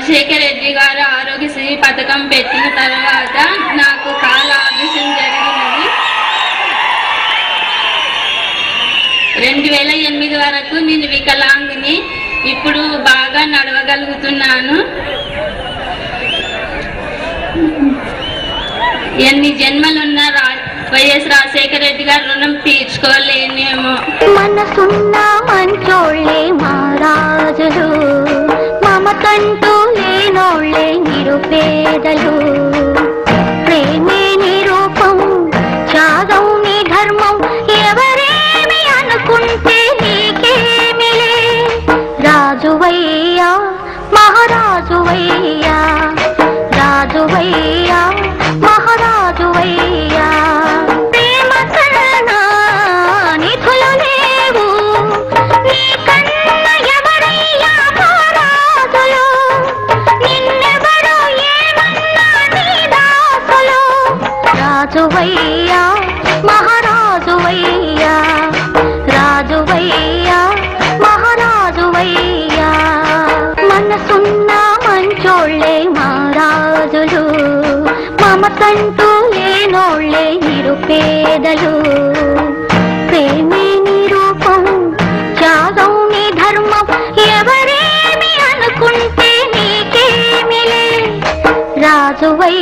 రాజశేఖర రెడ్డి గారు ఆరోగ్యశ్రీ పథకం పెట్టిన తర్వాత నాకు కాలు ఆపరేషన్ జరిగినది. 2008 వరకు నేను వికలాంగిని. ఇప్పుడు బాగా నడవగలుగుతున్నాను. ఎన్ని జన్మలున్నా వైఎస్ రాజశేఖర రెడ్డి గారు రుణం తీర్చుకోలేనేమో. మనసున్న మంచోళ్ళే మహారాజులు, మమతంటూ లేనోళ్ళే నిరుపేదలు. ప్రేమే నిరూపం, త్యాగం నీ ధర్మం, ఎవరేమి అనుకుంటే నీకేమిలే. రాజువయ్యా మహారాజువయ్యా, రాజువయ్యా మహారాజువయ్యా. ప్రేమ కన్నా నిధులు లేవు, నీ కన్న ఎవరయ్యా మహారాజులు. నిన్నెవరు ఏమన్నా నీ దాసులు. రాజువయ్యా మహారాజువయ్యా, రాజువయ్యా మహారాజువయ్యా. మనసున్న మంచోళ్ళే మహారాజులు, మమతంటూ లేనోళ్ళే నిరుపేదలు. ప్రేమే నిరూపం, త్యాగం నీ ధర్మం, ఎవరేమి అనుకుంటే నీకేమిలే. రాజువై